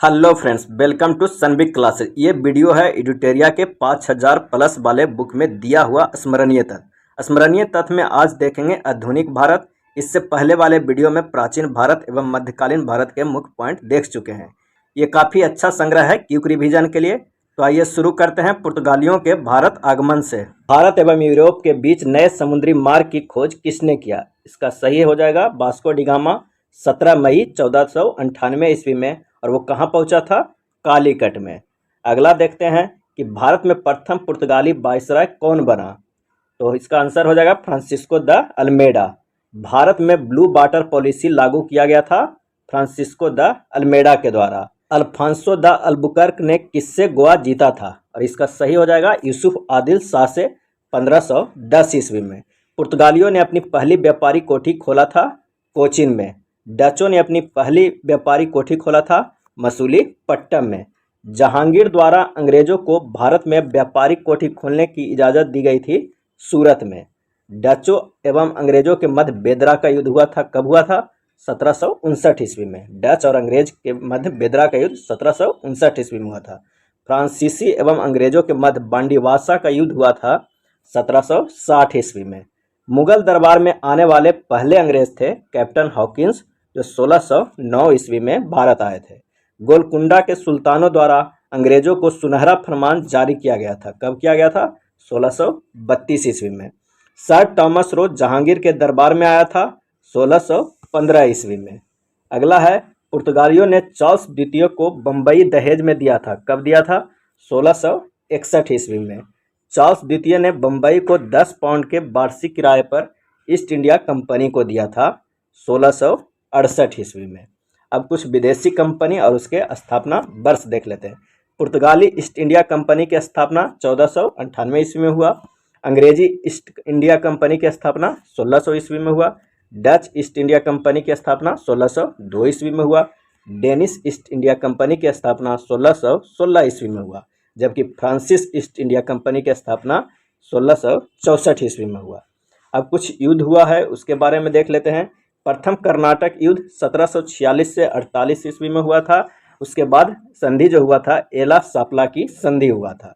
Hello friends, welcome to Sunbig classes. ये video है एडिटेरिया के 5000 प्लस वाले बुक में दिया हुआ स्मरणीय तथ्य। स्मरणीय तथ्य में आज देखेंगे आधुनिक भारत। इससे पहले वाले वीडियो में प्राचीन भारत एवं मध्यकालीन भारत के मुख्य पॉइंट देख चुके हैं। ये काफ़ी अच्छा संग्रह है क्विक रिवीजन के लिए। तो आइए शुरू करते हैं पुर्तगालियों के भारत आगमन से। भारत एवं यूरोप के बीच नए समुद्री मार्ग की खोज किसने किया? इसका सही हो जाएगा वास्को डी गामा 17 मई 1498 ईस्वी में। और वो कहाँ पहुंचा था? कालीकट में। अगला देखते हैं कि भारत में प्रथम पुर्तगाली वायसराय कौन बना? तो इसका आंसर हो जाएगा फ्रांसिस्को द अल्मेडा। भारत में ब्लू वाटर पॉलिसी लागू किया गया था फ्रांसिस्को द अल्मेडा के द्वारा। अल्फांसो द अल्बुकर्क ने किससे गोवा जीता था? और इसका सही हो जाएगा यूसुफ आदिल शाह से 1510 ईस्वी में। पुर्तगालियों ने अपनी पहली व्यापारी कोठी खोला था कोचीन में। डचों ने अपनी पहली व्यापारी कोठी खोला था मसूलीपट्टनम में। जहांगीर द्वारा अंग्रेजों को भारत में व्यापारिक कोठी खोलने की इजाज़त दी गई थी सूरत में। डचों एवं अंग्रेजों के मध्य बेदरा का युद्ध हुआ था। कब हुआ था? 1759 ईस्वी में। डच और अंग्रेज के मध्य बेदरा का युद्ध 1759 ईस्वी में हुआ था। फ्रांसीसी एवं अंग्रेजों के मध्य बांडीवासा का युद्ध हुआ था 1760 ईस्वी में। मुगल दरबार में आने वाले पहले अंग्रेज थे कैप्टन हॉकिंस, जो 1609 ईस्वी में भारत आए थे। गोलकुंडा के सुल्तानों द्वारा अंग्रेजों को सुनहरा फरमान जारी किया गया था। कब किया गया था? 1632 ईस्वी में। सर थॉमस रोज जहांगीर के दरबार में आया था 1615 ईस्वी में। अगला है पुर्तगालियों ने चार्ल्स द्वितीय को बम्बई दहेज में दिया था। कब दिया था? 1661 ईस्वी में। चार्ल्स द्वितीय ने बम्बई को 10 पाउंड के वार्षिक किराए पर ईस्ट इंडिया कंपनी को दिया था 1668 ईस्वी में। अब कुछ विदेशी कंपनी और उसके स्थापना वर्ष देख लेते हैं। पुर्तगाली ईस्ट इंडिया कंपनी की स्थापना 1498 ईस्वी में हुआ। अंग्रेजी ईस्ट इंडिया कंपनी की स्थापना 1600 ईस्वी में हुआ। डच ईस्ट इंडिया कंपनी की स्थापना 1602 ईस्वी में हुआ। डेनिश ईस्ट इंडिया कंपनी की स्थापना 1616 ईस्वी में हुआ। जबकि फ्रांसिस ईस्ट इंडिया कंपनी की स्थापना 1664 ईस्वी में हुआ। अब कुछ युद्ध हुआ है उसके बारे में देख लेते हैं। प्रथम कर्नाटक युद्ध 1746 से 48 ईस्वी में हुआ था। उसके बाद संधि जो हुआ था एला सापला की संधि हुआ था।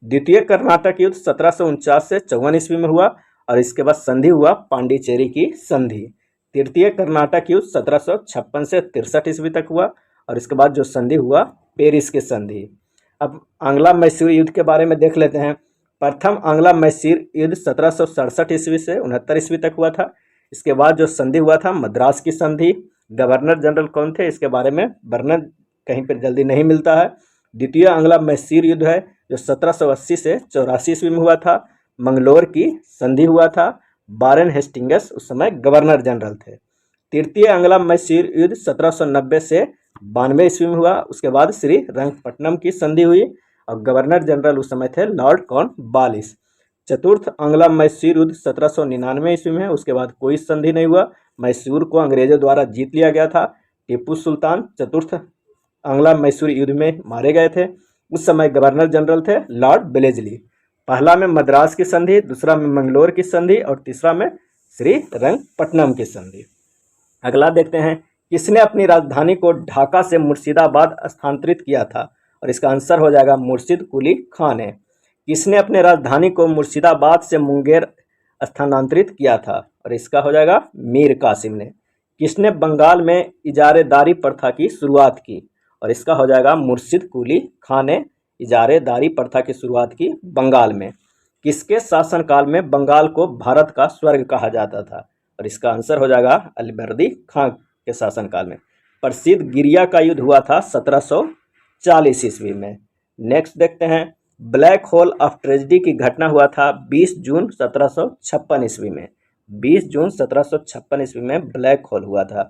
द्वितीय कर्नाटक युद्ध 1749 से 54 ईस्वी में हुआ और इसके बाद संधि हुआ पांडिचेरी की संधि। तृतीय कर्नाटक युद्ध 1756 से 63 ईस्वी तक हुआ और इसके बाद जो संधि हुआ पेरिस की संधि। अब आंग्ला मैसूर युद्ध के बारे में देख लेते हैं। प्रथम आंग्ला मैसूर युद्ध 1767 ईस्वी से 69 ईस्वी तक हुआ था। इसके बाद जो संधि हुआ था मद्रास की संधि। गवर्नर जनरल कौन थे इसके बारे में वर्णन कहीं पर जल्दी नहीं मिलता है। द्वितीय आंग्ला मैसूर युद्ध है जो 1780 से 84 ईस्वी में हुआ था। मंगलोर की संधि हुआ था। वारेन हेस्टिंग्स उस समय गवर्नर जनरल थे। तृतीय आंग्ला मैसूर युद्ध 1790 से 92 ईस्वी में हुआ। उसके बाद श्री रंगपट्टनम की संधि हुई और गवर्नर जनरल उस समय थे लॉर्ड कॉर्नवालिस। चतुर्थ आंग्ला मैसूर युद्ध 1799 ईस्वी में है। उसके बाद कोई संधि नहीं हुआ। मैसूर को अंग्रेजों द्वारा जीत लिया गया था। टीपू सुल्तान चतुर्थ आंग्ला मैसूर युद्ध में मारे गए थे। उस समय गवर्नर जनरल थे लॉर्ड बेलेजली। पहला में मद्रास की संधि, दूसरा में मंगलोर की संधि और तीसरा में श्री रंगपट्टनम की संधि। अगला देखते हैं किसने अपनी राजधानी को ढाका से मुर्शिदाबाद स्थानांतरित किया था? और इसका आंसर हो जाएगा मुर्शिद कुली खां ने। किसने अपने राजधानी को मुर्शिदाबाद से मुंगेर स्थानांतरित किया था? और इसका हो जाएगा मीर कासिम ने। किसने बंगाल में इजारेदारी प्रथा की शुरुआत की? और इसका हो जाएगा मुर्शिद कुली खां ने इजारेदारी प्रथा की शुरुआत की बंगाल में। किसके शासनकाल में बंगाल को भारत का स्वर्ग कहा जाता था? और इसका आंसर हो जाएगा अलीवर्दी खां के शासनकाल में। प्रसिद्ध गिरिया का युद्ध हुआ था 1740 ईस्वी में। नेक्स्ट देखते हैं ब्लैक होल ऑफ ट्रेजेडी की घटना हुआ था 20 जून 1756 ईस्वी में। 20 जून 1756 ईस्वी में ब्लैक होल हुआ था।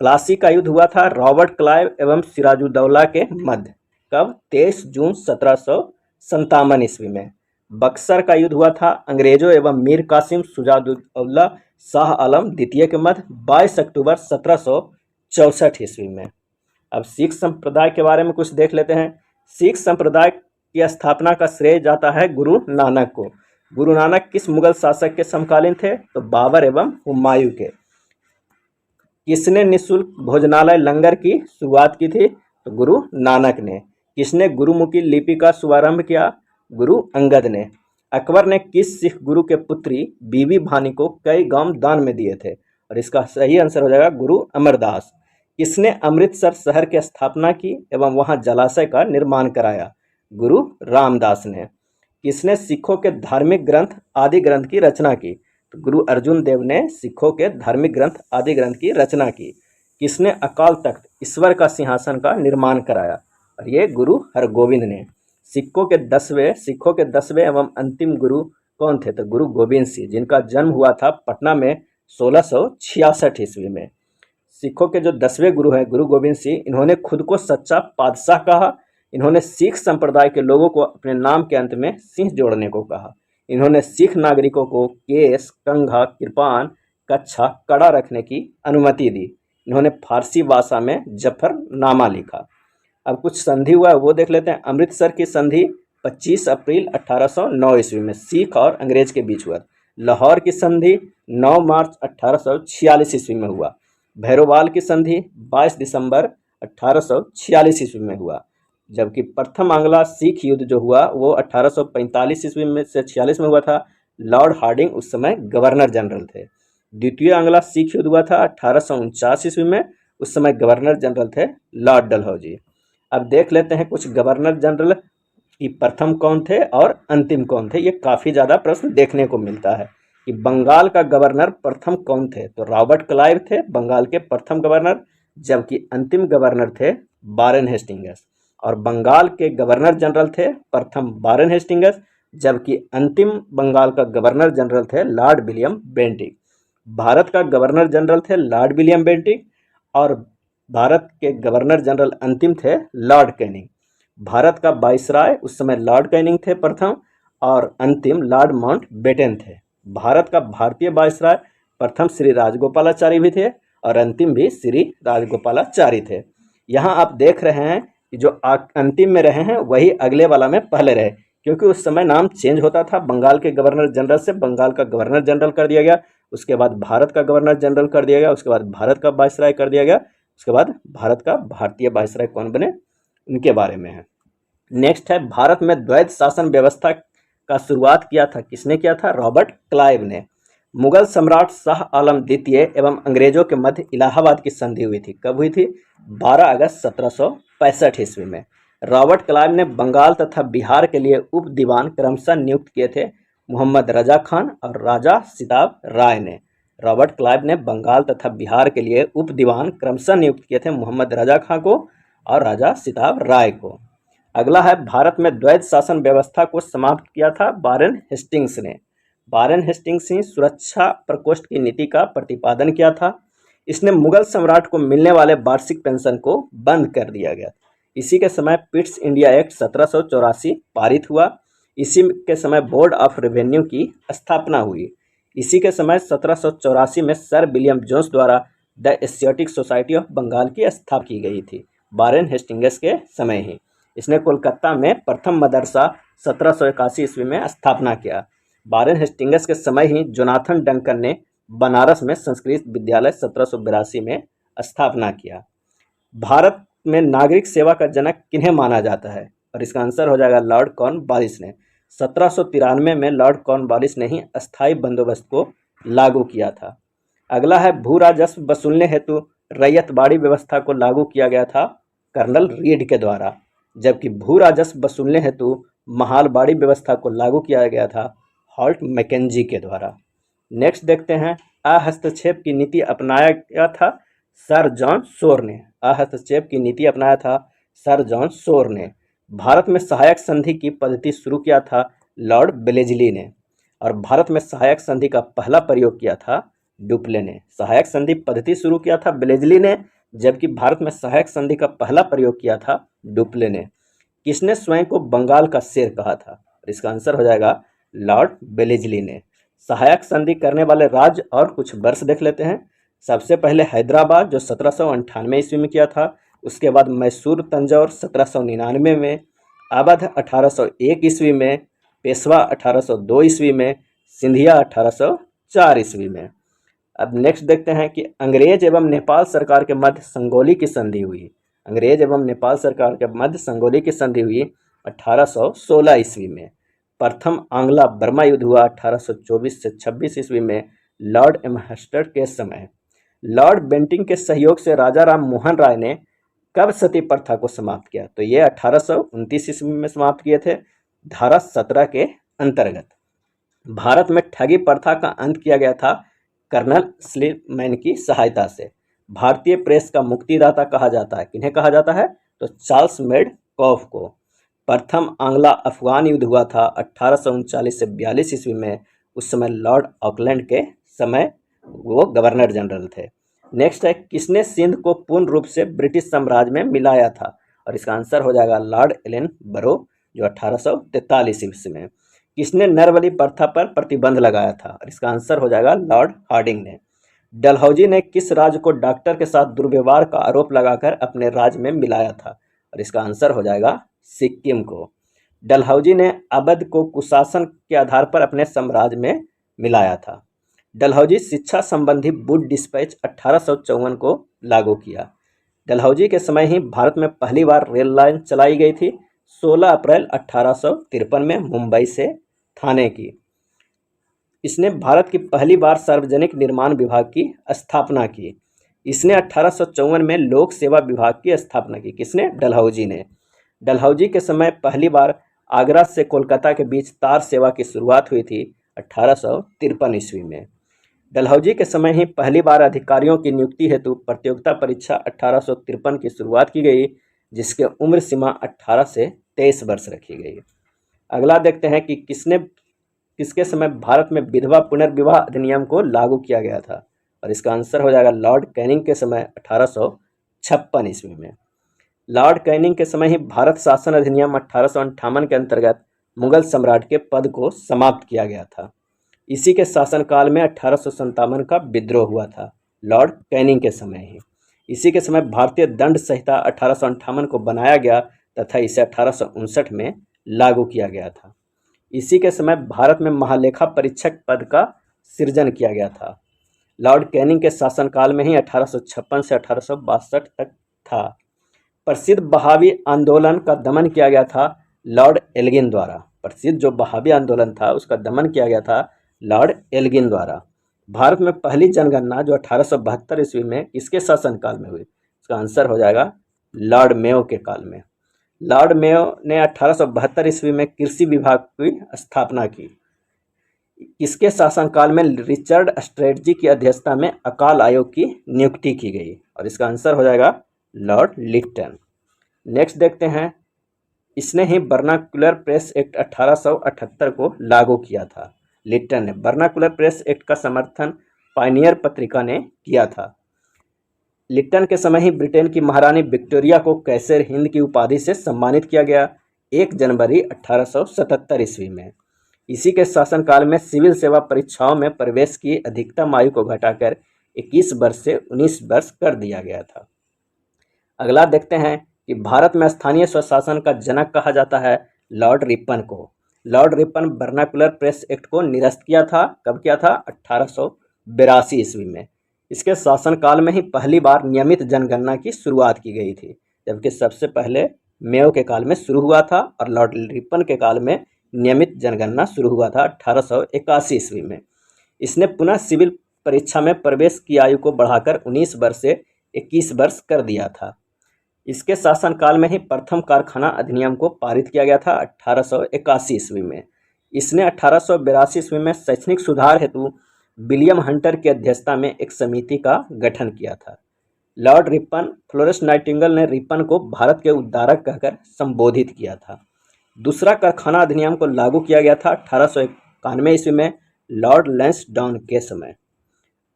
प्लासी का युद्ध हुआ था रॉबर्ट क्लाइव एवं सिराजुद्दौला के मध्य। कब? 23 जून 1757 ईस्वी में। बक्सर का युद्ध हुआ था अंग्रेजों एवं मीर कासिम शुजाउद्दौला शाह आलम द्वितीय के मध्य 22 अक्टूबर 1764 ईस्वी में। अब सिख संप्रदाय के बारे में कुछ देख लेते हैं। सिख संप्रदाय की स्थापना का श्रेय जाता है गुरु नानक को। गुरु नानक किस मुगल शासक के समकालीन थे? तो बाबर एवं हुमायूं के। किसने निःशुल्क भोजनालय लंगर की शुरुआत की थी? तो गुरु नानक ने। किसने गुरुमुखी लिपि का शुभारंभ किया? गुरु अंगद ने। अकबर ने किस सिख गुरु के पुत्री बीबी भानी को कई गांव दान में दिए थे? और इसका सही आंसर हो जाएगा गुरु अमरदास। किसने अमृतसर शहर की स्थापना की एवं वहां जलाशय का निर्माण कराया? गुरु रामदास ने। किसने सिखों के धार्मिक ग्रंथ आदि ग्रंथ की रचना की? तो गुरु अर्जुन देव ने सिखों के धार्मिक ग्रंथ आदि ग्रंथ की रचना की। किसने अकाल तख्त ईश्वर का सिंहासन का निर्माण कराया? और ये गुरु हरगोविंद ने। सिखों के 10वें एवं अंतिम गुरु कौन थे? तो गुरु गोविंद सिंह, जिनका जन्म हुआ था पटना में 1666 ईस्वी में। सिखों के जो 10वें गुरु हैं गुरु गोविंद सिंह, इन्होंने खुद को सच्चा पातशाह कहा। इन्होंने सिख संप्रदाय के लोगों को अपने नाम के अंत में सिंह जोड़ने को कहा। इन्होंने सिख नागरिकों को केस, कंघा, कृपान, कच्छा, कड़ा रखने की अनुमति दी। इन्होंने फारसी भाषा में जफरनामा लिखा। अब कुछ संधि हुआ है वो देख लेते हैं। अमृतसर की संधि 25 अप्रैल 1809 ईस्वी में सिख और अंग्रेज के बीच हुआ। लाहौर की संधि 9 मार्च 1846 ईस्वी में हुआ। भैरोवाल की संधि 22 दिसंबर 1846 ईस्वी में हुआ। जबकि प्रथम आंग्ला सिख युद्ध जो हुआ वो 1845 ईस्वी में से 46 में हुआ था। लॉर्ड हार्डिंग उस समय गवर्नर जनरल थे। द्वितीय आंग्ला सिख युद्ध हुआ था 1849 ईस्वी में। उस समय गवर्नर जनरल थे लॉर्ड डलहौजी। अब देख लेते हैं कुछ गवर्नर जनरल कि प्रथम कौन थे और अंतिम कौन थे। ये काफ़ी ज़्यादा प्रश्न देखने को मिलता है कि बंगाल का गवर्नर प्रथम कौन थे? तो रॉबर्ट क्लाइव थे बंगाल के प्रथम गवर्नर, जबकि अंतिम गवर्नर थे वारेन हेस्टिंग्स। और बंगाल के गवर्नर जनरल थे प्रथम वारेन हेस्टिंग्स, जबकि अंतिम बंगाल का गवर्नर जनरल थे लॉर्ड विलियम बेंटिक। भारत का गवर्नर जनरल थे लॉर्ड विलियम बेंटिक और भारत के गवर्नर जनरल अंतिम थे लॉर्ड कैनिंग। भारत का वाइसराय उस समय लॉर्ड कैनिंग थे प्रथम और अंतिम लॉर्ड माउंटबेटन थे। भारत का भारतीय वाइसराय प्रथम श्री राजगोपालाचारी भी थे और अंतिम भी श्री राजगोपालाचारी थे। यहाँ आप देख रहे हैं कि जो अंतिम में रहे हैं वही अगले वाला में पहले रहे, क्योंकि उस समय नाम चेंज होता था। बंगाल के गवर्नर जनरल से बंगाल का गवर्नर जनरल कर दिया गया, उसके बाद भारत का गवर्नर जनरल कर दिया गया, उसके बाद भारत का वाइसराय कर दिया गया, उसके बाद भारत का भारतीय वाइसराय कौन बने उनके बारे में है। नेक्स्ट है भारत में द्वैध शासन व्यवस्था का शुरुआत किया था किसने किया था? रॉबर्ट क्लाइव ने। मुगल सम्राट शाह आलम द्वितीय एवं अंग्रेजों के मध्य इलाहाबाद की संधि हुई थी। कब हुई थी? 12 अगस्त 1765 ईस्वी में। रॉबर्ट क्लाइव ने बंगाल तथा बिहार के लिए उप दीवान क्रमशः नियुक्त किए थे मोहम्मद रजा खान और राजा सिताब राय ने। रॉबर्ट क्लाइव ने बंगाल तथा बिहार के लिए उप दीवान क्रमशः नियुक्त किए थे मोहम्मद रजा खां को और राजा सिताब राय को। अगला है भारत में द्वैध शासन व्यवस्था को समाप्त किया था वारेन हेस्टिंग्स ने। वारेन हेस्टिंग्स ने सुरक्षा प्रकोष्ठ की नीति का प्रतिपादन किया था। इसने मुगल सम्राट को मिलने वाले वार्षिक पेंशन को बंद कर दिया गया। इसी के समय पिट्स इंडिया एक्ट 1784 पारित हुआ। इसी के समय बोर्ड ऑफ रेवेन्यू की स्थापना हुई। इसी के समय 1784 में सर विलियम जोन्स द्वारा the Asiatic Society of Bengal की स्थापना की गई थी। वारेन हेस्टिंग्स के समय ही इसने कोलकाता में प्रथम मदरसा 1781 ईस्वी में स्थापना किया। वारेन हेस्टिंग्स के समय ही जोनाथन डंकन ने बनारस में संस्कृत विद्यालय 1782 में स्थापना किया। भारत में नागरिक सेवा का जनक किन्हें माना जाता है? और इसका आंसर हो जाएगा लॉर्ड कॉर्नवालिस ने। 1793 में लॉर्ड कॉर्नवालिस ने ही अस्थायी बंदोबस्त को लागू किया था। अगला है भू राजस्व वसूलने हेतु रैयतवाड़ी व्यवस्था को लागू किया गया था कर्नल रीड के द्वारा, जबकि भू राजस्व वसूलने हेतु महालवाड़ी व्यवस्था को लागू किया गया था हॉल्ट मैकेंजी के द्वारा। नेक्स्ट देखते हैं अहस्तक्षेप की नीति अपनाया गया था सर जॉन शोर ने। अहस्तक्षेप की नीति अपनाया था सर जॉन शोर ने। भारत में सहायक संधि की पद्धति शुरू किया था लॉर्ड बेलेजली ने और भारत में सहायक संधि का पहला प्रयोग किया था डुप्ले ने। सहायक संधि पद्धति शुरू किया था बेलेजली ने, जबकि भारत में सहायक संधि का पहला प्रयोग किया था डुप्ले ने। किसने स्वयं को बंगाल का शेर कहा था? इसका आंसर हो जाएगा लॉर्ड बेलेजली ने। सहायक संधि करने वाले राज्य और कुछ वर्ष देख लेते हैं। सबसे पहले हैदराबाद जो 1798 ईस्वी में किया था, उसके बाद मैसूर तंजौर 1799 में, अवध 1801 ईस्वी में, पेशवा 1802 ईस्वी में, सिंधिया 1804 ईस्वी में। अब नेक्स्ट देखते हैं कि अंग्रेज एवं नेपाल सरकार के मध्य संगोली की संधि हुई। अंग्रेज एवं नेपाल सरकार के मध्य संगोली की संधि हुई 1816 ईस्वी में। प्रथम आंग्ला बर्मा युद्ध हुआ 1824 से 26 ईस्वी में लॉर्ड एम्हर्स्ट के समय। लॉर्ड बेंटिंग के सहयोग से राजा राम मोहन राय ने कब सती प्रथा को समाप्त किया? तो ये 1829 ईस्वी में समाप्त किए थे, धारा 17 के अंतर्गत। भारत में ठगी प्रथा का अंत किया गया था कर्नल स्लीमैन की सहायता से। भारतीय प्रेस का मुक्तिदाता कहा जाता है, किन्हें कहा जाता है? तो चार्ल्स मेडकॉफ को। प्रथम आंग्ला अफगान युद्ध हुआ था 1839 से 42 ईस्वी में। उस समय लॉर्ड ऑकलैंड के समय वो गवर्नर जनरल थे। नेक्स्ट है, किसने सिंध को पूर्ण रूप से ब्रिटिश साम्राज्य में मिलाया था? और इसका आंसर हो जाएगा लॉर्ड एलन बरो, जो 1843 ईस्वी में। किसने नरबली प्रथा पर प्रतिबंध लगाया था? और इसका आंसर हो जाएगा लॉर्ड हार्डिंग ने। डलहौजी ने किस राज्य को डॉक्टर के साथ दुर्व्यवहार का आरोप लगाकर अपने राज्य में मिलाया था? और इसका आंसर हो जाएगा सिक्किम को। डलहौजी ने अवध को कुशासन के आधार पर अपने साम्राज्य में मिलाया था। डलहौजी शिक्षा संबंधी वुड डिस्पैच 1854 को लागू किया। डलहौजी के समय ही भारत में पहली बार रेल लाइन चलाई गई थी 16 अप्रैल 1853 में मुंबई से थाने की। इसने भारत की पहली बार सार्वजनिक निर्माण विभाग की स्थापना की। इसने 1854 में लोक सेवा विभाग की स्थापना की। किसने? डलहौजी ने। डलहौजी के समय पहली बार आगरा से कोलकाता के बीच तार सेवा की शुरुआत हुई थी 1853 ईस्वी में। डलहौजी के समय ही पहली बार अधिकारियों की नियुक्ति हेतु प्रतियोगिता परीक्षा 1853 की शुरुआत की गई, जिसके उम्र सीमा 18 से 23 वर्ष रखी गई। अगला देखते हैं कि किसके समय भारत में विधवा पुनर्विवाह अधिनियम को लागू किया गया था? और इसका आंसर हो जाएगा लॉर्ड कैनिंग के समय 1856 ईस्वी में। लॉर्ड कैनिंग के समय ही भारत शासन अधिनियम 1858 के अंतर्गत मुगल सम्राट के पद को समाप्त किया गया था। इसी के शासनकाल में 1857 का विद्रोह हुआ था, लॉर्ड कैनिंग के समय ही। इसी के समय भारतीय दंड संहिता 1858 को बनाया गया तथा इसे 1859 में लागू किया गया था। इसी के समय भारत में महालेखा परीक्षक पद का सृजन किया गया था। लॉर्ड कैनिंग के शासनकाल में ही 1856 से 1862 तक था। प्रसिद्ध बहावी आंदोलन का दमन किया गया था लॉर्ड एल्गिन द्वारा। प्रसिद्ध जो बहावी आंदोलन था उसका दमन किया गया था लॉर्ड एल्गिन द्वारा। भारत में पहली जनगणना जो 1872 ईस्वी में किसके शासनकाल में हुई? इसका आंसर हो जाएगा लॉर्ड मेयो के काल में। लॉर्ड मेयो ने 1872 ईस्वी में कृषि विभाग की स्थापना की। इसके शासनकाल में रिचर्ड स्ट्रेटजी की अध्यक्षता में अकाल आयोग की नियुक्ति की गई और इसका आंसर हो जाएगा लॉर्ड लिट्टन। नेक्स्ट देखते हैं, इसने ही वर्नाकुलर प्रेस एक्ट 1878 को लागू किया था। लिट्टन ने वर्नाकुलर प्रेस एक्ट का समर्थन पायनियर पत्रिका ने किया था। लिट्टन के समय ही ब्रिटेन की महारानी विक्टोरिया को कैसर हिंद की उपाधि से सम्मानित किया गया 1 जनवरी 1877 ईस्वी में। इसी के शासनकाल में सिविल सेवा परीक्षाओं में प्रवेश की अधिकतम आयु को घटाकर 21 वर्ष से 19 वर्ष कर दिया गया था। अगला देखते हैं कि भारत में स्थानीय स्वशासन का जनक कहा जाता है लॉर्ड रिपन को। Lord Ripon vernacular press act को निरस्त किया था। कब किया था? 1882 ईस्वी में। इसके शासनकाल में ही पहली बार नियमित जनगणना की शुरुआत की गई थी, जबकि सबसे पहले मेयो के काल में शुरू हुआ था और लॉर्ड रिपन के काल में नियमित जनगणना शुरू हुआ था 1881 ईस्वी में। इसने पुनः सिविल परीक्षा में प्रवेश की आयु को बढ़ाकर 19 वर्ष से 21 वर्ष कर दिया था। इसके शासनकाल में ही प्रथम कारखाना अधिनियम को पारित किया गया था 1881 ईस्वी में। इसने 1882 ईस्वी में शैक्षणिक सुधार हेतु विलियम हंटर की अध्यक्षता में एक समिति का गठन किया था। लॉर्ड रिपन, फ्लोरेंस नाइटिंगेल ने रिपन को भारत के उद्धारक कहकर संबोधित किया था। दूसरा कारखाना अधिनियम को लागू किया गया था 1891 ईस्वी में लॉर्ड लैंसडाउन के समय।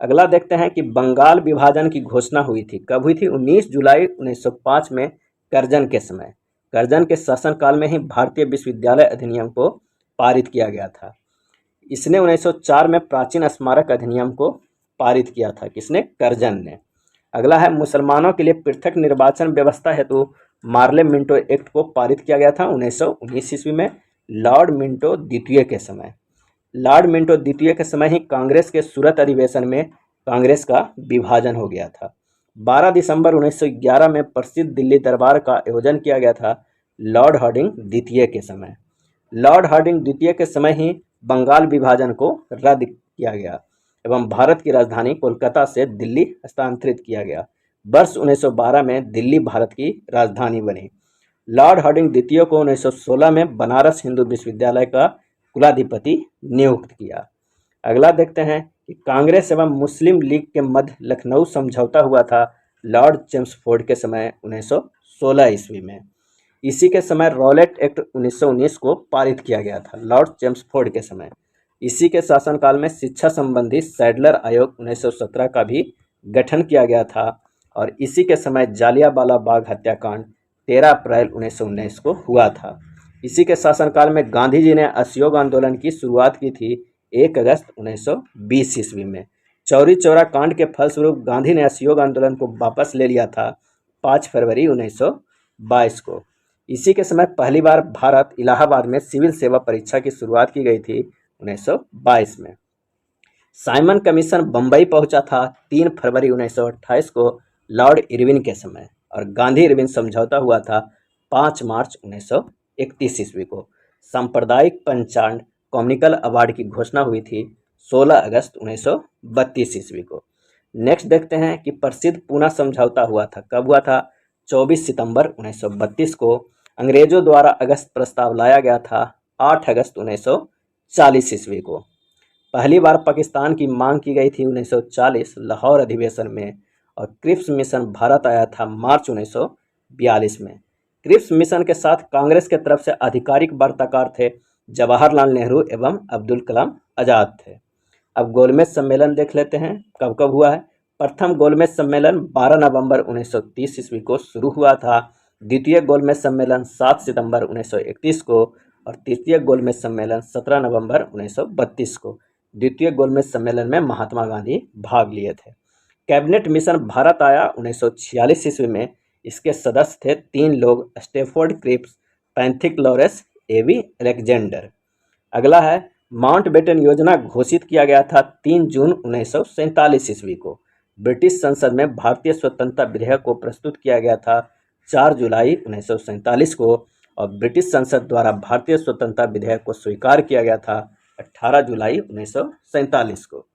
अगला देखते हैं कि बंगाल विभाजन की घोषणा हुई थी। कब हुई थी? 19 जुलाई 1905 में कर्जन के समय। कर्जन के शासनकाल में ही भारतीय विश्वविद्यालय अधिनियम को पारित किया गया था। इसने 1904 में प्राचीन स्मारक अधिनियम को पारित किया था। किसने? कर्जन ने। अगला है, मुसलमानों के लिए पृथक निर्वाचन व्यवस्था हेतु मार्ले मिंटो एक्ट को पारित किया गया था 1919 ईस्वी में लॉर्ड मिंटो द्वितीय के समय। लॉर्ड मिंटो द्वितीय के समय ही कांग्रेस के सूरत अधिवेशन में कांग्रेस का विभाजन हो गया था। 12 दिसंबर 1911 में प्रसिद्ध दिल्ली दरबार का आयोजन किया गया था लॉर्ड हार्डिंग द्वितीय के समय। लॉर्ड हार्डिंग द्वितीय के समय ही बंगाल विभाजन को रद्द किया गया एवं भारत की राजधानी कोलकाता से दिल्ली हस्तांतरित किया गया। वर्ष 1912 में दिल्ली भारत की राजधानी बनी। लॉर्ड हार्डिंग द्वितीय को 1916 में बनारस हिंदू विश्वविद्यालय का कुलाधिपति नियुक्त किया। अगला देखते हैं कि कांग्रेस एवं मुस्लिम लीग के मध्य लखनऊ समझौता हुआ था लॉर्ड चेम्सफोर्ड के समय 1916 ईस्वी में। इसी के समय रॉलेट एक्ट 1919 को पारित किया गया था लॉर्ड चेम्सफोर्ड के समय। इसी के शासनकाल में शिक्षा संबंधी सैडलर आयोग 1917 का भी गठन किया गया था और इसी के समय जालियांवाला बाग हत्याकांड 13 अप्रैल 1919 को हुआ था। इसी के शासनकाल में गांधी जी ने असहयोग आंदोलन की शुरुआत की थी 1 अगस्त 1920 ईस्वी में। चौरी चौरा कांड के फलस्वरूप गांधी ने असहयोग आंदोलन को वापस ले लिया था 5 फरवरी 1922 को। इसी के समय पहली बार भारत इलाहाबाद में सिविल सेवा परीक्षा की शुरुआत की गई थी 1922 में। साइमन कमीशन बम्बई पहुंचा था 3 फरवरी 1928 को लॉर्ड इरविन के समय और गांधी इरविन समझौता हुआ था 5 मार्च 1931 ईस्वी को। सांप्रदायिक पंचांग कॉम्युनिकल अवार्ड की घोषणा हुई थी 16 अगस्त 1932 ईस्वी को। नेक्स्ट देखते हैं कि प्रसिद्ध पूना समझौता हुआ था। कब हुआ था? 24 सितंबर 1932 को। अंग्रेजों द्वारा अगस्त प्रस्ताव लाया गया था 8 अगस्त 1940 ईस्वी को। पहली बार पाकिस्तान की मांग की गई थी 1940 लाहौर अधिवेशन में और क्रिप्स मिशन भारत आया था मार्च 1942 में। क्रिप्स मिशन के साथ कांग्रेस के तरफ से आधिकारिक वार्ताकार थे जवाहरलाल नेहरू एवं अब्दुल कलाम आज़ाद थे। अब गोलमेज सम्मेलन देख लेते हैं कब कब हुआ है। प्रथम गोलमेज सम्मेलन 12 नवंबर 1930 ईस्वी को शुरू हुआ था। द्वितीय गोलमेज सम्मेलन 7 सितंबर 1931 को और तृतीय गोलमेज सम्मेलन 17 नवंबर 1932 को। द्वितीय गोलमेज सम्मेलन में महात्मा गांधी भाग लिए थे। कैबिनेट मिशन भारत आया 1946 ईस्वी में। इसके सदस्य थे 3 लोग, स्टेफोर्ड क्रिप्स, पैंथिक लॉरेंस, एवी अलेक्जेंडर। अगला है माउंटबेटन योजना घोषित किया गया था 3 जून 1947 ईस्वी को। ब्रिटिश संसद में भारतीय स्वतंत्रता विधेयक को प्रस्तुत किया गया था 4 जुलाई 1947 को और ब्रिटिश संसद द्वारा भारतीय स्वतंत्रता विधेयक को स्वीकार किया गया था 18 जुलाई 1947 को।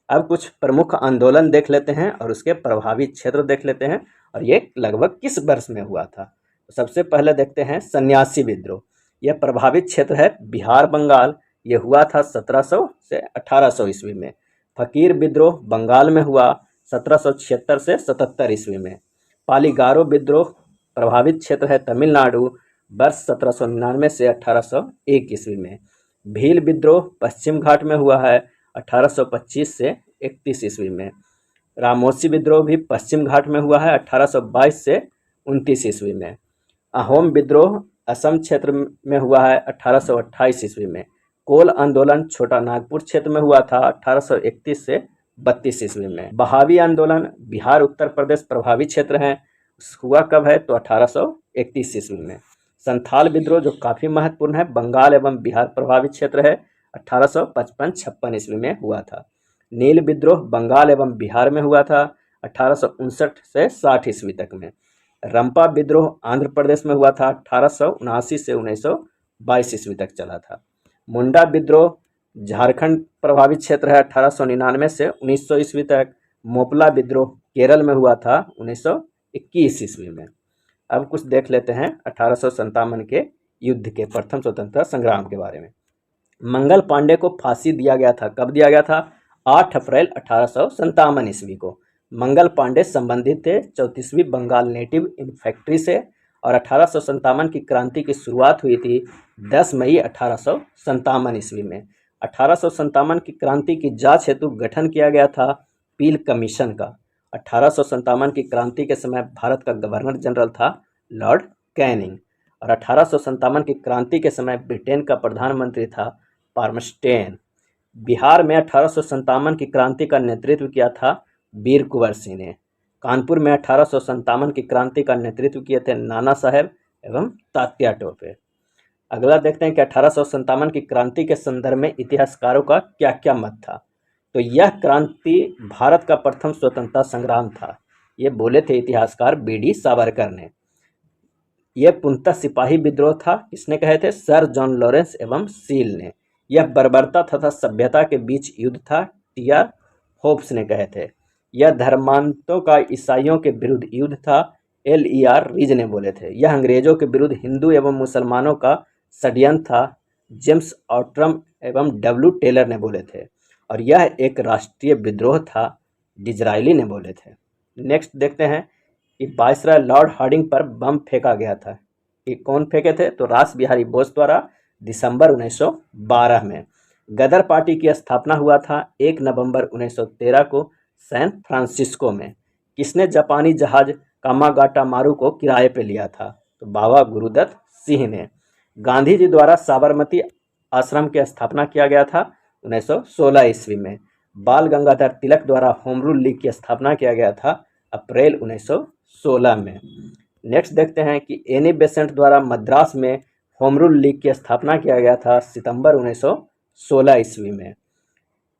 अब कुछ प्रमुख आंदोलन देख लेते हैं और उसके प्रभावित क्षेत्र देख लेते हैं और ये लगभग किस वर्ष में हुआ था। तो सबसे पहले देखते हैं सन्यासी विद्रोह। यह प्रभावित क्षेत्र है बिहार बंगाल। ये हुआ था 1700 से 1800 ईस्वी में। फकीर विद्रोह बंगाल में हुआ 1776 से 77 ईस्वी में। पालीगारो विद्रोह प्रभावित क्षेत्र है तमिलनाडु, वर्ष 1799 से 1801 ईस्वी में। भील विद्रोह पश्चिम घाट में हुआ है 1825 से 31 ईस्वी में। रामोसी विद्रोह भी पश्चिम घाट में हुआ है 1822 से 29 ईस्वी में। अहोम विद्रोह असम क्षेत्र में हुआ है 1828 ईस्वी में। कोल आंदोलन छोटा नागपुर क्षेत्र में हुआ था 1831 से 32 ईस्वी में। बहावी आंदोलन बिहार उत्तर प्रदेश प्रभावित क्षेत्र हैं, हुआ कब है? तो 1831 ईस्वी में। संथाल विद्रोह जो काफ़ी महत्वपूर्ण है, बंगाल एवं बिहार प्रभावित क्षेत्र है, 1855-56 ईस्वी में हुआ था। नील विद्रोह बंगाल एवं बिहार में हुआ था 1859 से 60 ईस्वी तक में। रंपा विद्रोह आंध्र प्रदेश में हुआ था 1879 से 1922 ईस्वी तक चला था। मुंडा विद्रोह झारखंड प्रभावित क्षेत्र है 1899 से 1900 ईस्वी तक। मोपला विद्रोह केरल में हुआ था 1921 ईस्वी में। अब कुछ देख लेते हैं 1857 के युद्ध के प्रथम स्वतंत्रता संग्राम के बारे में। मंगल पांडे को फांसी दिया गया था। कब दिया गया था? 8 अप्रैल 1857 ईस्वी को। मंगल पांडे संबंधित थे 34वीं बंगाल नेटिव इन्फैंट्री से और 1857 की क्रांति की शुरुआत हुई थी 10 मई 1857 ईस्वी में। 1857 की क्रांति की जांच हेतु गठन किया गया था पील कमीशन का। 1857 की क्रांति के समय भारत का गवर्नर जनरल था लॉर्ड कैनिंग और 1857 की क्रांति के समय ब्रिटेन का प्रधानमंत्री था पाल्मस्टेन। बिहार में 1857 की क्रांति का नेतृत्व किया था वीर कुंवर सिंह ने। कानपुर में 1857 की क्रांति का नेतृत्व किए थे नाना साहेब एवं तात्या टोपे। अगला देखते हैं कि 1857 की क्रांति के संदर्भ में इतिहासकारों का क्या क्या मत था। तो यह क्रांति भारत का प्रथम स्वतंत्रता संग्राम था। ये बोले थे इतिहासकार बी.डी. सावरकर ने। यह पूर्णतः सिपाही विद्रोह था। किसने कहे थे? सर जॉन लॉरेंस एवं सील ने। यह बर्बरता तथा सभ्यता के बीच युद्ध था। टी.आर. होप्स ने कहे थे। यह धर्मांतों का ईसाइयों के विरुद्ध युद्ध था। L.E.R. रीज ने बोले थे। यह अंग्रेजों के विरुद्ध हिंदू एवं मुसलमानों का षड्यंत्र था। जेम्स ऑट्रम एवं W. टेलर ने बोले थे। और यह एक राष्ट्रीय विद्रोह था। डिजरायली ने बोले थे। नेक्स्ट देखते हैं कि वायसराय लॉर्ड हार्डिंग पर बम फेंका गया था। कि कौन फेंके थे? तो रास बिहारी बोस द्वारा दिसंबर 1912 में। गदर पार्टी की स्थापना हुआ था 1 नवंबर 1913 को सैन फ्रांसिस्को में। किसने जापानी जहाज कामागाटा मारू को किराए पे लिया था? तो बाबा गुरुदत्त सिंह ने। गांधी जी द्वारा साबरमती आश्रम की स्थापना किया गया था 1916 ईस्वी में। बाल गंगाधर तिलक द्वारा होम रूल लीग की स्थापना किया गया था अप्रैल 1916 में। नेक्स्ट देखते हैं कि एनी बेसेंट द्वारा मद्रास में होम रूल लीग की स्थापना किया गया था सितंबर 1916 ईस्वी में।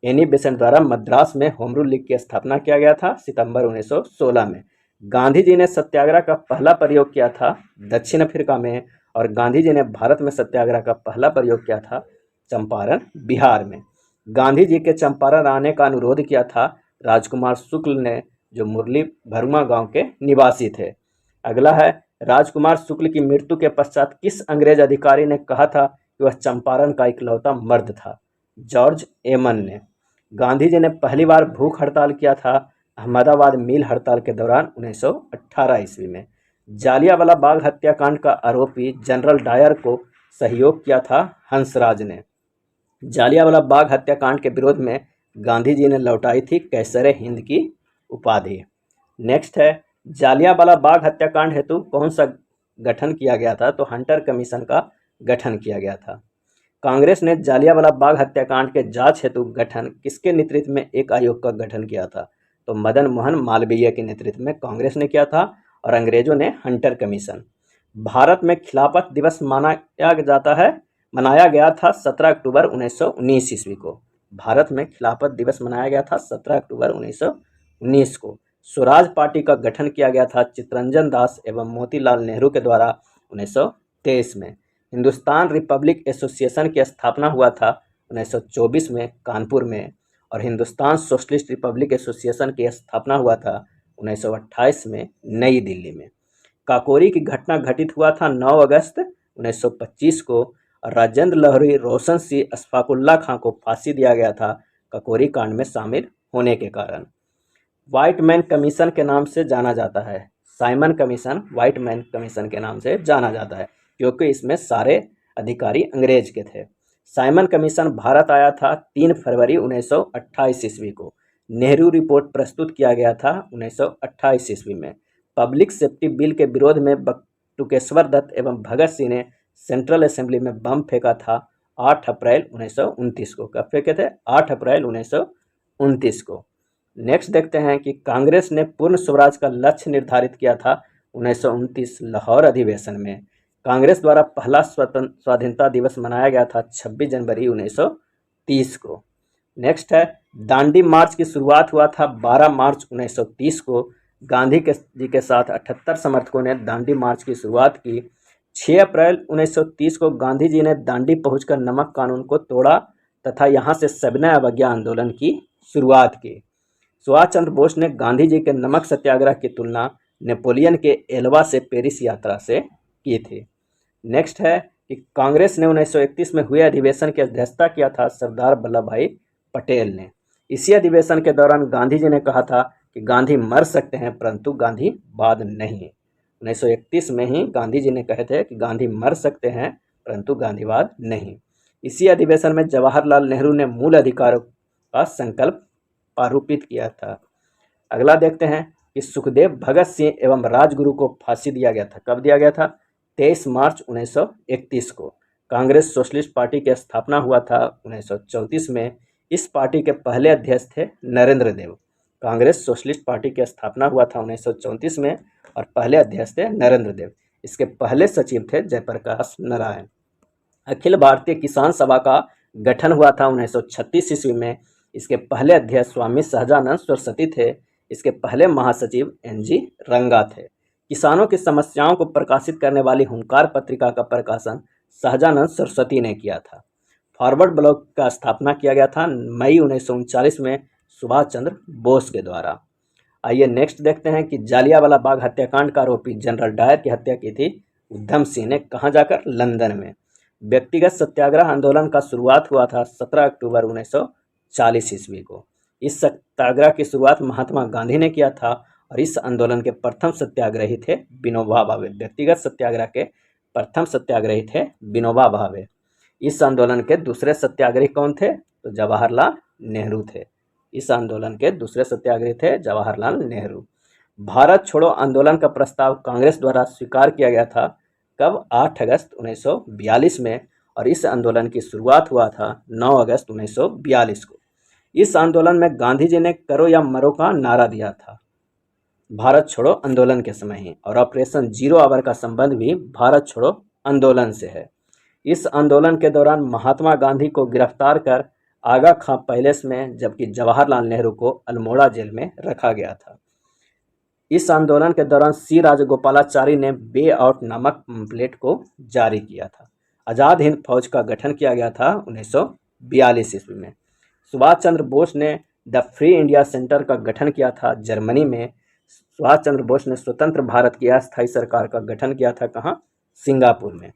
एनी बेसेंट द्वारा मद्रास में होम रूल लीग की स्थापना किया गया था सितंबर 1916 में। गांधी जी ने सत्याग्रह का पहला प्रयोग किया था दक्षिण अफ्रीका में, और गांधी जी ने भारत में सत्याग्रह का पहला प्रयोग किया था चंपारण, बिहार में। गांधी जी के चंपारण आने का अनुरोध किया था राजकुमार शुक्ल ने, जो मुरली भरुआ गांव के निवासी थे। अगला है, राजकुमार शुक्ल की मृत्यु के पश्चात किस अंग्रेज अधिकारी ने कहा था कि वह चंपारण का इकलौता मर्द था? जॉर्ज एमन ने। गांधी जी ने पहली बार भूख हड़ताल किया था अहमदाबाद मिल हड़ताल के दौरान 1918 ईस्वी में। जालियांवाला बाग हत्याकांड का आरोपी जनरल डायर को सहयोग किया था हंसराज ने। जालियांवाला बाग हत्याकांड के विरोध में गांधी जी ने लौटाई थी कैसरे हिंद की उपाधि। नेक्स्ट है, जालियांवाला बाग हत्याकांड हेतु कौन सा गठन किया गया था? तो हंटर कमीशन का गठन किया गया था। कांग्रेस ने जालियांवाला बाग हत्याकांड के जांच हेतु गठन किसके नेतृत्व में एक आयोग का गठन किया था? तो मदन मोहन मालवीय के नेतृत्व में कांग्रेस ने किया था, और अंग्रेजों ने हंटर कमीशन। भारत में खिलाफत दिवस मनाया गया था 17 अक्टूबर 1919 ईस्वी को। भारत में खिलाफत दिवस मनाया गया था 17 अक्टूबर 1919 को। स्वराज पार्टी का गठन किया गया था चित्तरंजन दास एवं मोतीलाल नेहरू के द्वारा 1923 में। हिंदुस्तान रिपब्लिक एसोसिएशन की स्थापना हुआ था 1924 में कानपुर में, और हिंदुस्तान सोशलिस्ट रिपब्लिक एसोसिएशन की स्थापना हुआ था 1928 में नई दिल्ली में। काकोरी की घटना घटित हुआ था 9 अगस्त 1925 को, और राजेंद्र लहरी, रोशन सिंह, अशफाकुल्ला खां को फांसी दिया गया था काकोरी कांड में शामिल होने के कारण। व्हाइट मैन कमीशन के नाम से जाना जाता है। Simon commission white man commission के नाम से जाना जाता है, क्योंकि इसमें सारे अधिकारी अंग्रेज के थे। साइमन कमीशन भारत आया था 3 फरवरी 1928 ईस्वी को। नेहरू रिपोर्ट प्रस्तुत किया गया था 1928 ईस्वी में। पब्लिक सेफ्टी बिल के विरोध में बटुकेश्वर दत्त एवं भगत सिंह ने सेंट्रल असेंबली में बम फेंका था 8 अप्रैल 1929 को। कब फेंके थे? 8 अप्रैल 1929 को। नेक्स्ट देखते हैं कि कांग्रेस ने पूर्ण स्वराज का लक्ष्य निर्धारित किया था 1929 लाहौर अधिवेशन में। कांग्रेस द्वारा पहला स्वाधीनता दिवस मनाया गया था 26 जनवरी 1930 को। नेक्स्ट है, दांडी मार्च की शुरुआत हुआ था 12 मार्च 1930 को। गांधी जी के साथ 78 समर्थकों ने दांडी मार्च की शुरुआत की। 6 अप्रैल 1930 को गांधी जी ने दांडी पहुंचकर नमक कानून को तोड़ा तथा यहां से सविनय अवज्ञा आंदोलन की शुरुआत की। सुभाष चंद्र बोस ने गांधी जी के नमक सत्याग्रह की तुलना नेपोलियन के एल्वा से पेरिस यात्रा से की थी। नेक्स्ट है कि कांग्रेस ने 1931 में हुए अधिवेशन की अध्यक्षता किया था सरदार वल्लभ भाई पटेल ने। इसी अधिवेशन के दौरान गांधी जी ने कहा था कि गांधी मर सकते हैं परंतु गांधीवाद नहीं। 1931 में ही गांधी जी ने कहे थे कि गांधी मर सकते हैं परंतु गांधीवाद नहीं। इसी अधिवेशन में जवाहरलाल नेहरू ने मूल अधिकारों का संकल्प आरोपित किया था। अगला देखते हैं कि सुखदेव, भगत सिंह एवं राजगुरु को फांसी दिया गया था। कब दिया गया था? 23 मार्च 1931 को। कांग्रेस सोशलिस्ट पार्टी की स्थापना हुआ था 1934 में। इस पार्टी के पहले अध्यक्ष थे नरेंद्र देव। कांग्रेस सोशलिस्ट पार्टी की स्थापना हुआ था 1934 में, और पहले अध्यक्ष थे नरेंद्र देव। इसके पहले सचिव थे जयप्रकाश नारायण। अखिल भारतीय किसान सभा का गठन हुआ था 1936 ईस्वी में। इसके पहले अध्यक्ष स्वामी सहजानंद सरस्वती थे। इसके पहले महासचिव NG रंगा थे। किसानों की समस्याओं को प्रकाशित करने वाली हुंकार पत्रिका का प्रकाशन सहजानंद सरस्वती ने किया था। फॉरवर्ड ब्लॉक का स्थापना किया गया था मई 1939 में सुभाष चंद्र बोस के द्वारा। आइए नेक्स्ट देखते हैं कि जालियांवाला बाग हत्याकांड का आरोपी जनरल डायर की हत्या की थी उधम सिंह ने, कहाँ जाकर? लंदन में। व्यक्तिगत सत्याग्रह आंदोलन का शुरुआत हुआ था 17 अक्टूबर 1940 ईस्वी को। इस सत्याग्रह की शुरुआत महात्मा गांधी ने किया था और इस आंदोलन के प्रथम सत्याग्रही थे विनोबा भावे। व्यक्तिगत सत्याग्रह के प्रथम सत्याग्रही थे विनोबा भावे। इस आंदोलन के दूसरे सत्याग्रही कौन थे? तो जवाहरलाल नेहरू थे। इस आंदोलन के दूसरे सत्याग्रही थे जवाहरलाल नेहरू। भारत छोड़ो आंदोलन का प्रस्ताव कांग्रेस द्वारा स्वीकार किया गया था कब? 8 अगस्त 1942 में, और इस आंदोलन की शुरुआत हुआ था 9 अगस्त 1942 को। इस आंदोलन में गांधी जी ने करो या मरो का नारा दिया था भारत छोड़ो आंदोलन के समय ही, और ऑपरेशन जीरो आवर का संबंध भी भारत छोड़ो आंदोलन से है। इस आंदोलन के दौरान महात्मा गांधी को गिरफ्तार कर आगा खां पैलेस में, जबकि जवाहरलाल नेहरू को अल्मोड़ा जेल में रखा गया था। इस आंदोलन के दौरान सी राजगोपालाचारी ने बे आउट नामक पैम्फलेट को जारी किया था। आज़ाद हिंद फौज का गठन किया गया था 1942 ईस्वी में। सुभाष चंद्र बोस ने द फ्री इंडिया सेंटर का गठन किया था जर्मनी में। सुभाष चंद्र बोस ने स्वतंत्र भारत की अस्थायी सरकार का गठन किया था कहाँ? सिंगापुर में।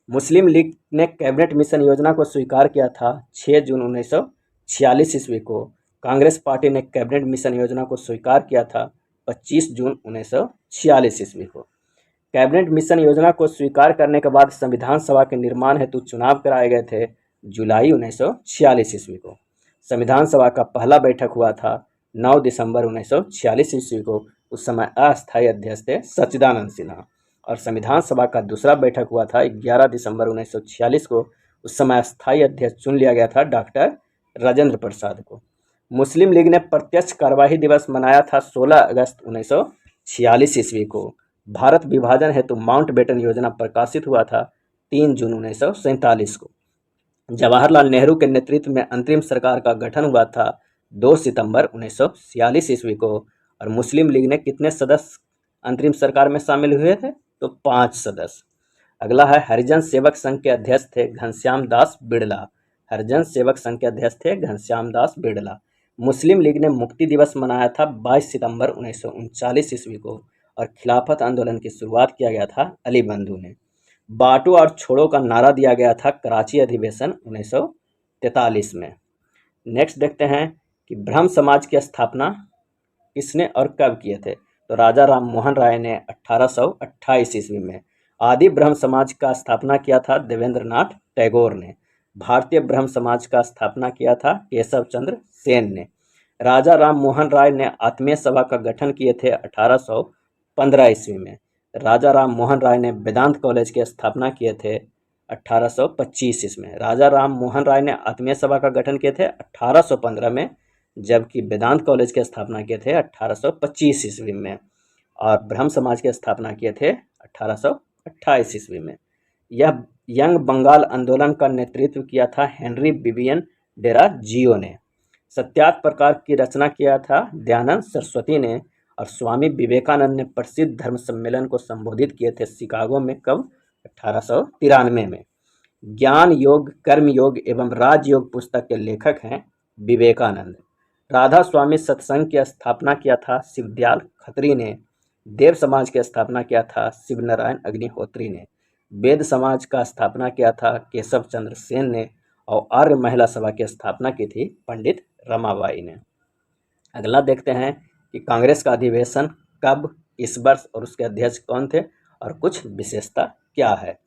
मुस्लिम लीग ने कैबिनेट मिशन योजना को स्वीकार किया था 6 जून 1946 ईस्वी को। कांग्रेस पार्टी ने कैबिनेट मिशन योजना को स्वीकार किया था 25 जून 1946 ईस्वी को। कैबिनेट मिशन योजना को स्वीकार करने के बाद संविधान सभा के निर्माण हेतु चुनाव कराए गए थे जुलाई 1946 ईस्वी को। संविधान सभा का पहला बैठक हुआ था 9 दिसंबर 1946 ईस्वी को। उस समय अस्थायी अध्यक्ष थे सच्चिदानंद सिन्हा, और संविधान सभा का दूसरा बैठक हुआ था 11 दिसंबर 1946 को। उस समय स्थायी अध्यक्ष चुन लिया गया था डॉक्टर राजेंद्र प्रसाद को। मुस्लिम लीग ने प्रत्यक्ष कार्यवाही दिवस मनाया था 16 अगस्त 1946 ईस्वी को। भारत विभाजन हेतु माउंटबेटन योजना प्रकाशित हुआ था 3 जून 1947 को। जवाहरलाल नेहरू के नेतृत्व में अंतरिम सरकार का गठन हुआ था 2 सितंबर 1946 ईस्वी को। और मुस्लिम लीग ने कितने सदस्य अंतरिम सरकार में शामिल हुए थे? तो 5 सदस्य। अगला है हरिजन सेवक संघ के अध्यक्ष थे घनश्याम दास बिड़ला। हरिजन सेवक संघ के अध्यक्ष थे घनश्याम दास बिड़ला। मुस्लिम लीग ने मुक्ति दिवस मनाया था 22 सितंबर 1939 ईस्वी को, और खिलाफत आंदोलन की शुरुआत किया गया था अली बंधु ने। बांटो और छोड़ो का नारा दिया गया था कराची अधिवेशन 1943 में। नेक्स्ट देखते हैं कि ब्रह्म समाज की स्थापना किसने और कब किए थे? तो राजा राम मोहन राय ने 1828 ईस्वी में। आदि ब्रह्म समाज का स्थापना किया था देवेंद्र नाथ टैगोर ने। भारतीय ब्रह्म समाज का स्थापना किया था केशव चंद्र सेन ने। राजा राम मोहन राय ने आत्मीय सभा का गठन किए थे 1815 ईस्वी में। राजा राम मोहन राय ने वेदांत कॉलेज की स्थापना किए थे 1825 ईस्वी में। राजा राम मोहन राय ने आत्मीय सभा का गठन किए थे 1815 में, जबकि वेदांत कॉलेज की स्थापना किए थे 1825 ईस्वी में, और ब्रह्म समाज की स्थापना किए थे 1828 ईस्वी में। यह यंग बंगाल आंदोलन का नेतृत्व किया था हेनरी विवियन डेराजियो ने। सत्याग्रह प्रकार की रचना किया था दयानंद सरस्वती ने, और स्वामी विवेकानंद ने प्रसिद्ध धर्म सम्मेलन को संबोधित किए थे शिकागो में कब? 1893 में। ज्ञान योग, कर्म योग एवं राजयोग पुस्तक के लेखक हैं विवेकानंद। राधा स्वामी सत्संग की स्थापना किया था शिवदयाल खत्री ने। देव समाज की स्थापना किया था शिवनारायण अग्निहोत्री ने। वेद समाज का स्थापना किया था केशव चंद्र सेन ने, और आर्य महिला सभा की स्थापना की थी पंडित रमाबाई ने। अगला देखते हैं कि कांग्रेस का अधिवेशन कब, इस वर्ष, और उसके अध्यक्ष कौन थे और कुछ विशेषता क्या है।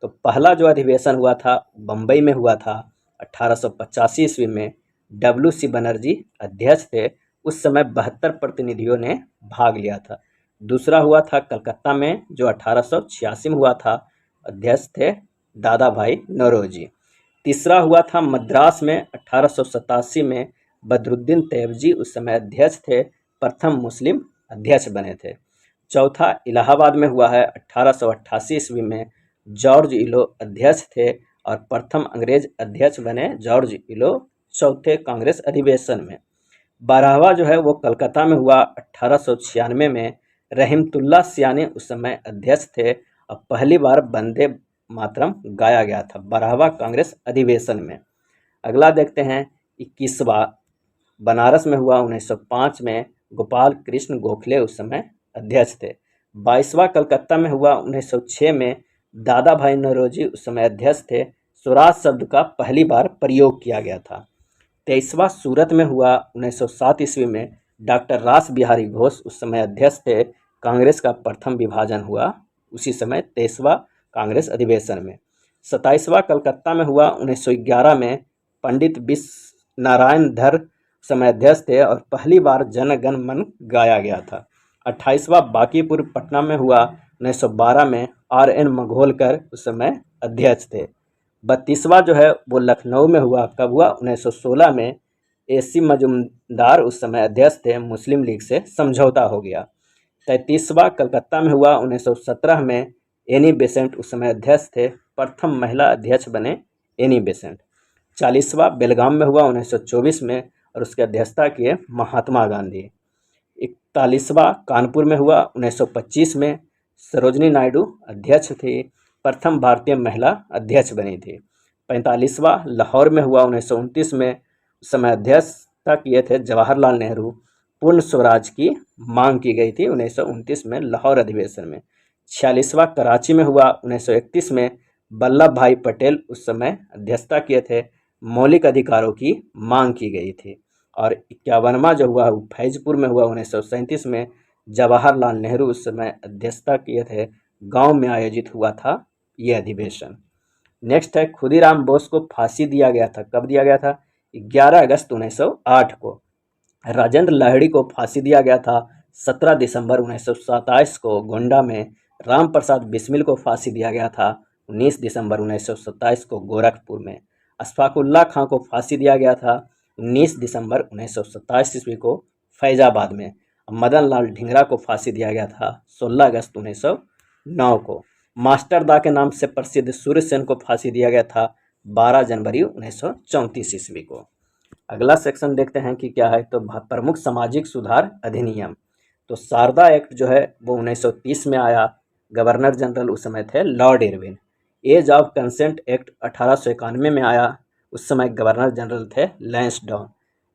तो पहला जो अधिवेशन हुआ था बम्बई में हुआ था 1885 ईस्वी में। WC बनर्जी अध्यक्ष थे। उस समय 72 प्रतिनिधियों ने भाग लिया था। दूसरा हुआ था कलकत्ता में जो 1886 में हुआ था। अध्यक्ष थे दादा भाई नौरोजी। तीसरा हुआ था मद्रास में 1887 में। बदरुद्दीन तैयबजी उस समय अध्यक्ष थे, प्रथम मुस्लिम अध्यक्ष बने थे। चौथा इलाहाबाद में हुआ है 1888 ईस्वी में। जॉर्ज इलो अध्यक्ष थे और प्रथम अंग्रेज अध्यक्ष बने जॉर्ज इलो चौथे कांग्रेस अधिवेशन में। 12वां जो है वो कलकत्ता में हुआ 1896 में। रहीमतुल्लाह सियानी उस समय अध्यक्ष थे और पहली बार वंदे मातरम गाया गया था 12वां कांग्रेस अधिवेशन में। अगला देखते हैं 21वां बनारस में हुआ 1905 में। गोपाल कृष्ण गोखले उस समय अध्यक्ष थे। 22वां कलकत्ता में हुआ 1906 में। दादा भाई नौरोजी उस समय अध्यक्ष थे। स्वराज शब्द का पहली बार प्रयोग किया गया था। 23वां सूरत में हुआ 1907 ईस्वी में। डॉक्टर रास बिहारी घोष उस समय अध्यक्ष थे। कांग्रेस का प्रथम विभाजन हुआ उसी समय 23वां कांग्रेस अधिवेशन में। 27वां कलकत्ता में हुआ 1911 में। पंडित विश्व नारायण धर समय अध्यक्ष थे और पहली बार जन गण मन गाया गया था। 28वां बांकीपुर पटना में हुआ 1912 में। RN मघोलकर उस समय अध्यक्ष थे। 32वां जो है वो लखनऊ में हुआ, कब हुआ 1916 में। AC मजुमदार उस समय अध्यक्ष थे, मुस्लिम लीग से समझौता हो गया। 33वां कलकत्ता में हुआ 1917 में। एनी बेसेंट उस समय अध्यक्ष थे, प्रथम महिला अध्यक्ष बने एनी बेसेंट। 40वां बेलगाम में हुआ 1924 में और उसकी अध्यक्षता किए महात्मा गांधी। 41वां कानपुर में हुआ 1925 में। सरोजनी नायडू अध्यक्ष थी, प्रथम भारतीय महिला अध्यक्ष बनी थी। 45वां लाहौर में हुआ 1929 में। उस समय अध्यक्षता किए थे जवाहरलाल नेहरू। पूर्ण स्वराज की मांग की गई थी 1929 में लाहौर अधिवेशन में। 46वां कराची में हुआ 1931 में। वल्लभ भाई पटेल उस समय अध्यक्षता किए थे। मौलिक अधिकारों की मांग की गई थी। और 51वां जो हुआ वो फैजपुर में हुआ 1937 में। जवाहरलाल नेहरू उस समय अध्यक्षता किए थे। गांव में आयोजित हुआ था ये अधिवेशन। नेक्स्ट है खुदीराम बोस को फांसी दिया गया था, कब दिया गया था? 11 अगस्त 1908 को। राजेंद्र लाहिड़ी को फांसी दिया गया था 17 दिसंबर 1927 को गोंडा में। राम प्रसाद बिस्मिल को फांसी दिया गया था 19 दिसंबर 1927 को गोरखपुर में। अशफाकुल्ला खां को फांसी दिया गया था 19 दिसंबर 1927 ईस्वी को फैजाबाद में। मदन लाल ढींगरा को फांसी दिया गया था 16 अगस्त 1909 को। मास्टर दा के नाम से प्रसिद्ध सूर्यसेन को फांसी दिया गया था 12 जनवरी 1934 ईस्वी को। अगला सेक्शन देखते हैं कि क्या है, तो प्रमुख सामाजिक सुधार अधिनियम। तो शारदा एक्ट जो है वो 1930 में आया। गवर्नर जनरल उस समय थे Lord Irwin. Age of consent act 1891 में आया, उस समय गवर्नर जनरल थे लैंसडाउन।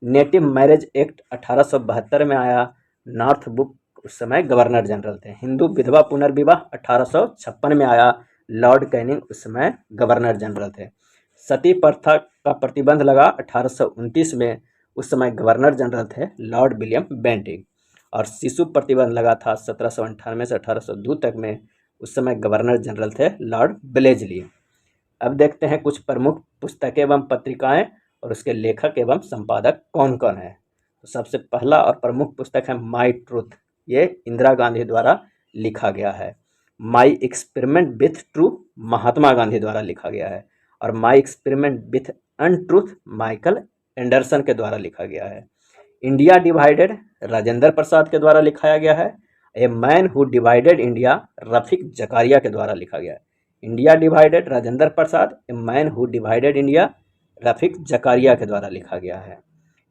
नेटिव मैरिज एक्ट 1872 में आया। नॉर्थ बुक उस समय गवर्नर जनरल थे। हिंदू विधवा पुनर्विवाह 1856 में आया। लॉर्ड कैनिंग उस समय गवर्नर जनरल थे। सती प्रथा का प्रतिबंध लगा 1829 में, उस समय गवर्नर जनरल थे लॉर्ड विलियम बेंटिंग। और शिशु प्रतिबंध लगा था 1798 से 1802 तक में, उस समय गवर्नर जनरल थे लॉर्ड ब्लेजली। अब देखते हैं कुछ प्रमुख पुस्तकें एवं पत्रिकाएं और उसके लेखक एवं संपादक कौन कौन है। तो सबसे पहला और प्रमुख पुस्तक है माई ट्रूथ, ये इंदिरा गांधी द्वारा लिखा गया है। My experiment with true Mahatma Gandhi द्वारा लिखा गया है। और my experiment with untruth Michael Anderson के द्वारा लिखा गया है। इंडिया डिवाइडेड राजेंद्र प्रसाद के द्वारा लिखाया गया है। A man who divided India Rafiq Zakaria के द्वारा लिखा गया है। India divided Rajendra Prasad, a man who divided India Rafiq Zakaria के द्वारा लिखा गया है।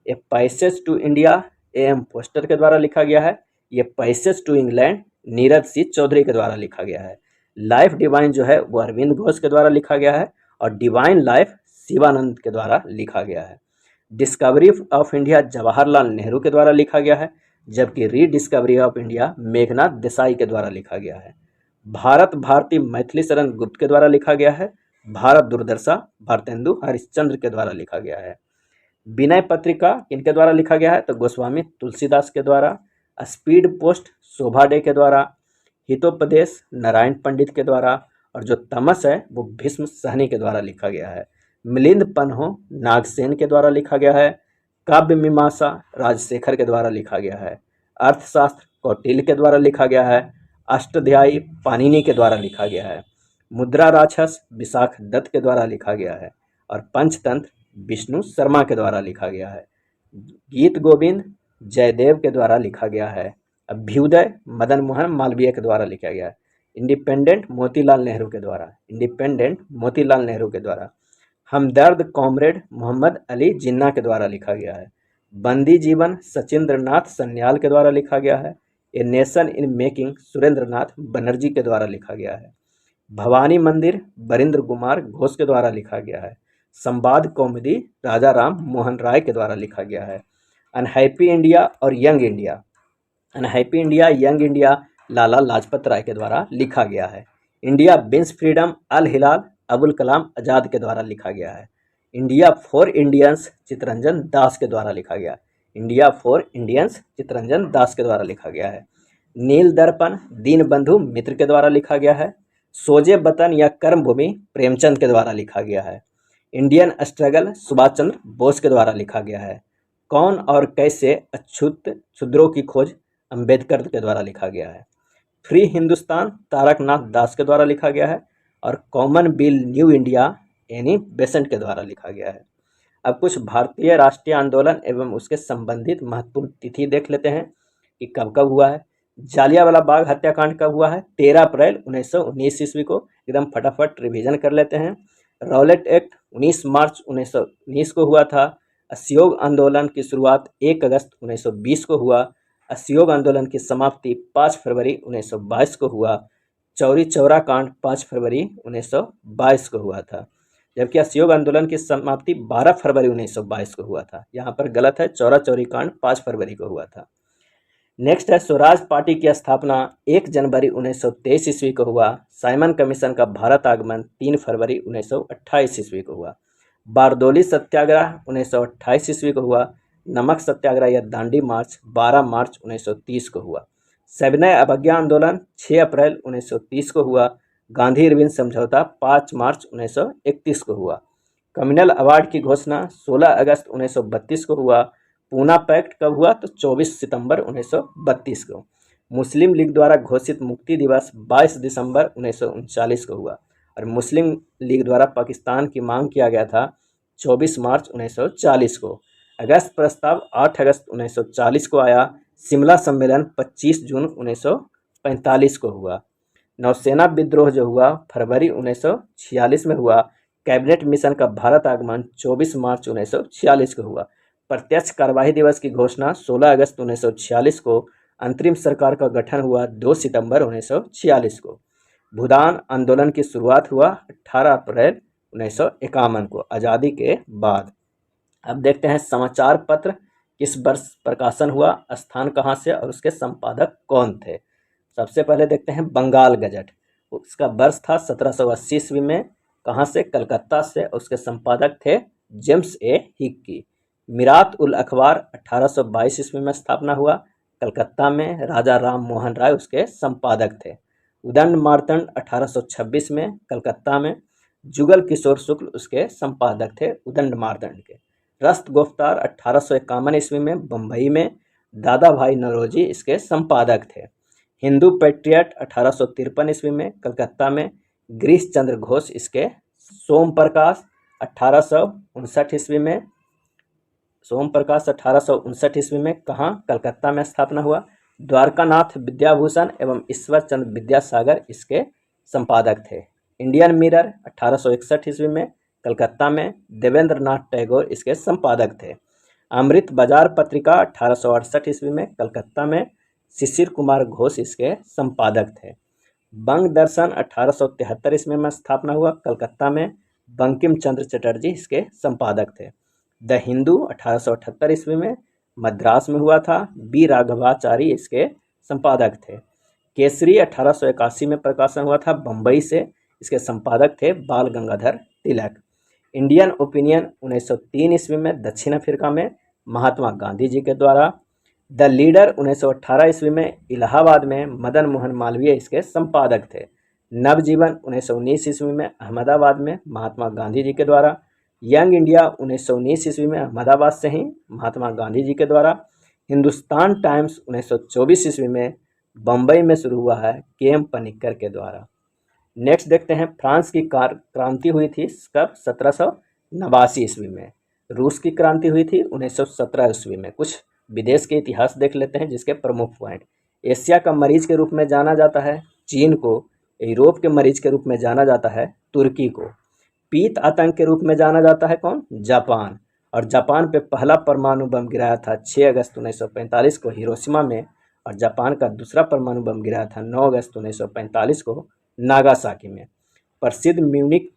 A passage to India AM Forster के द्वारा लिखा गया है। ये passage to England Nirad C Chaudhuri के द्वारा लिखा गया है। लाइफ डिवाइन जो है वो अरविंद घोष के द्वारा लिखा गया है। और डिवाइन लाइफ शिवानंद के द्वारा लिखा गया है। Discovery of India Jawaharlal Nehru के द्वारा लिखा गया है, जबकि rediscovery of India Meghnath Desai के द्वारा लिखा गया है। भारत भारती मैथिली शरण गुप्त के द्वारा लिखा गया है। भारत दुर्दशा भारतेंदु हरिश्चंद्र के द्वारा लिखा गया है। विनय पत्रिका किनके द्वारा लिखा गया है, तो गोस्वामी तुलसीदास के द्वारा। स्पीड पोस्ट शोभा डे के द्वारा। हितोपदेश नारायण पंडित के द्वारा। और जो तमस है वो भीष्म सहनी के द्वारा लिखा गया है। मिलिंद पन्हो नागसेन के द्वारा लिखा गया है। काव्य मीमांसा राजशेखर के द्वारा लिखा गया है। अर्थशास्त्र कौटिल्य के द्वारा लिखा गया है। अष्टाध्यायी पाणिनि के द्वारा लिखा गया है। मुद्रा राक्षस विशाख दत्त के द्वारा लिखा गया है। और पंचतंत्र विष्णु शर्मा के द्वारा लिखा गया है। गीत गोविंद जयदेव के द्वारा लिखा गया है। अभ्युदय मदन मोहन मालवीय के द्वारा लिखा गया है। इंडिपेंडेंट मोतीलाल नेहरू के द्वारा। इंडिपेंडेंट मोतीलाल नेहरू के द्वारा। हमदर्द कॉमरेड मोहम्मद अली जिन्ना के द्वारा लिखा गया है। बंदी जीवन सचिंद्र नाथ सन्याल के द्वारा लिखा गया है। A nation in making Surendra Nath Banerjee के द्वारा लिखा गया है। भवानी मंदिर बरिंद्र कुमार घोष के द्वारा लिखा गया है। संवाद कौमुदी राजा राम मोहन राय के द्वारा लिखा गया है। अनहैप्पी इंडिया और young India, unhappy India young India Lala Lajpat Rai के द्वारा लिखा गया है। India wins freedom Al Hilal Abul Kalam Azad के द्वारा लिखा गया है। India for Indians Chittaranjan Das के द्वारा लिखा गया है। India for Indians Chittaranjan Das के द्वारा लिखा गया है। नील दर्पण दीनबंधु मित्र के द्वारा लिखा गया है। सोजे वतन या कर्मभूमि प्रेमचंद के द्वारा लिखा गया है। इंडियन स्ट्रगल सुभाष चंद्र बोस के द्वारा लिखा गया है। कौन और कैसे अछूत क्षुद्रों की खोज अंबेडकर के द्वारा लिखा गया है। फ्री हिंदुस्तान तारकनाथ दास के द्वारा लिखा गया है। और common bill new India Annie Besant के द्वारा लिखा गया है। अब कुछ भारतीय राष्ट्रीय आंदोलन एवं उसके संबंधित महत्वपूर्ण तिथि देख लेते हैं कि कब कब हुआ है। जालियांवाला बाग हत्याकांड कब हुआ है? 13 अप्रैल 1919 ईस्वी को। एकदम फटाफट रिवीजन कर लेते हैं। रॉलेट एक्ट 19 मार्च 1919 को हुआ था। असहयोग आंदोलन की शुरुआत 1 अगस्त 1920 को हुआ। असहयोग आंदोलन की समाप्ति 5 फरवरी 1922 को हुआ। चौरी चौरा कांड 5 फरवरी 1922 को हुआ था, जबकि असहयोग आंदोलन की समाप्ति 12 फरवरी 1922 को हुआ था। यहाँ पर गलत है, चौरा चौरी कांड 5 फरवरी को हुआ था। नेक्स्ट है स्वराज पार्टी की स्थापना 1 जनवरी 1923 ईस्वी को हुआ। साइमन कमीशन का भारत आगमन 3 फरवरी 1928 ईस्वी को हुआ। बारदोली सत्याग्रह 1928 ईस्वी को हुआ। नमक सत्याग्रह या दांडी मार्च 12 मार्च 1930 को हुआ। सविनय अवज्ञा आंदोलन 6 अप्रैल 1930 को हुआ। गांधी इरविन समझौता 5 मार्च 1931 को हुआ। कम्युनल अवार्ड की घोषणा 16 अगस्त 1932 को हुआ। पूना पैक्ट कब हुआ? तो 24 सितंबर 1932 को। मुस्लिम लीग द्वारा घोषित मुक्ति दिवस 22 दिसंबर 1939 को हुआ। और मुस्लिम लीग द्वारा पाकिस्तान की मांग किया गया था 24 मार्च 1940 को। अगस्त प्रस्ताव 8 अगस्त 1940 को आया। शिमला सम्मेलन 25 जून 1945 को हुआ। नौसेना विद्रोह जो हुआ फरवरी 1946 में हुआ। कैबिनेट मिशन का भारत आगमन 24 मार्च 1946 को हुआ। प्रत्यक्ष कार्यवाही दिवस की घोषणा 16 अगस्त 1946 को। अंतरिम सरकार का गठन हुआ 2 सितंबर 1946 को। भूदान आंदोलन की शुरुआत हुआ 18 अप्रैल 1951 को, आज़ादी के बाद। अब देखते हैं समाचार पत्र किस वर्ष प्रकाशन हुआ, स्थान कहाँ से और उसके संपादक कौन थे। सबसे पहले देखते हैं बंगाल गजट। उसका वर्ष था 1780 ईस्वी में। कहाँ से? कलकत्ता से। उसके संपादक थे जेम्स ए हिक्की। मिरात उल अखबार 1822 ईस्वी में स्थापना हुआ। कलकत्ता में। राजा राम मोहन राय उसके संपादक थे। उदंड मार्तंड 1826 में कलकत्ता में। जुगल किशोर शुक्ल उसके संपादक थे उदंड मार्तंड के। रस्त गुफ्तार 1851 ईस्वी में बम्बई में। दादा भाई नौरोजी इसके संपादक थे। हिंदू पैट्रियट 1853 ईस्वी में कलकत्ता में। गिरीश चंद्र घोष इसके। सोम प्रकाश 1859 ईस्वी में। सोम प्रकाश 1859 ईस्वी में कहाँ? कलकत्ता में स्थापना हुआ। द्वारकानाथ विद्याभूषण एवं ईश्वर चंद्र विद्यासागर इसके संपादक थे। इंडियन मिरर 1861 ईस्वी में कलकत्ता में। देवेंद्र नाथ टैगोर इसके संपादक थे। अमृत बाजार पत्रिका 1868 ईस्वी में कलकत्ता में। शिशिर कुमार घोष इसके संपादक थे। बंग दर्शन 1873 ईस्वी में स्थापना हुआ कलकत्ता में। बंकिम चंद्र चटर्जी इसके संपादक थे। द हिंदू 1878 ईस्वी में मद्रास में हुआ था। बी राघवाचारी इसके संपादक थे। केसरी 1881 में प्रकाशन हुआ था बम्बई से। इसके संपादक थे बाल गंगाधर तिलक। इंडियन ओपिनियन 1903 ईस्वी में दक्षिण अफ्रीका में महात्मा गांधी जी के द्वारा। द लीडर 1918 ईस्वी में इलाहाबाद में मदन मोहन मालवीय इसके संपादक थे। नवजीवन 1919 ईस्वी में अहमदाबाद में महात्मा गांधी जी के द्वारा। यंग इंडिया 1919 ईस्वी में अहमदाबाद से ही महात्मा गांधी जी के द्वारा। हिंदुस्तान टाइम्स 1924 ईस्वी में बम्बई में शुरू हुआ है के.एम. पनिक्कर के द्वारा। नेक्स्ट देखते हैं फ्रांस की क्रांति हुई थी कब? 1789 ईस्वी में। रूस की क्रांति हुई थी 1917 ईस्वी में। कुछ विदेश के इतिहास देख लेते हैं जिसके प्रमुख पॉइंट। एशिया का मरीज के रूप में जाना जाता है चीन को। यूरोप के मरीज के रूप में जाना जाता है तुर्की को। पीत आतंक के रूप में जाना जाता है कौन? जापान। और जापान पे पहला परमाणु बम गिराया था 6 अगस्त 1945 को हिरोशिमा में, और जापान का दूसरा परमाणु बम गिराया था 9 अगस्त 1945 को नागासाकी में। प्रसिद्ध म्यूनिक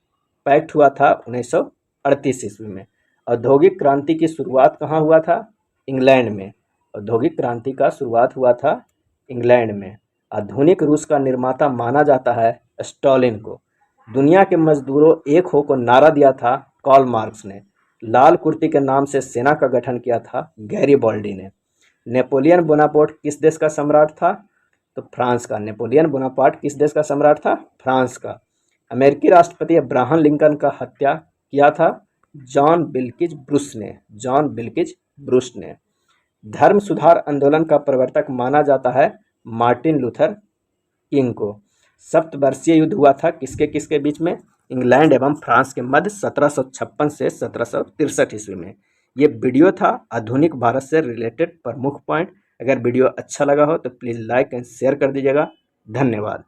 पैक्ट हुआ था 1938 ईस्वी में। औद्योगिक क्रांति की शुरुआत कहाँ हुआ था? इंग्लैंड में। औद्योगिक क्रांति का शुरुआत हुआ था इंग्लैंड में। आधुनिक रूस का निर्माता माना जाता है स्टालिन को। दुनिया के मजदूरों एक हो को नारा दिया था कार्ल मार्क्स ने। लाल कुर्ती के नाम से सेना का गठन किया था गैरिबाल्डी ने। नेपोलियन बोनापार्ट किस देश का सम्राट था? तो फ्रांस का। नेपोलियन बोनापार्ट किस देश का सम्राट था? फ्रांस का। अमेरिकी राष्ट्रपति अब्राहम लिंकन का हत्या किया था जॉन बिल्किज ब्रुश ने। जॉन बिल्किज ब्रुश ने। धर्म सुधार आंदोलन का प्रवर्तक माना जाता है मार्टिन लूथर किंग को। सप्तवर्षीय युद्ध हुआ था किसके किसके बीच में? इंग्लैंड एवं फ्रांस के मध्य 1756 से 1763 ईस्वी में। ये वीडियो था आधुनिक भारत से रिलेटेड प्रमुख पॉइंट। अगर वीडियो अच्छा लगा हो तो प्लीज़ लाइक एंड शेयर कर दीजिएगा। धन्यवाद।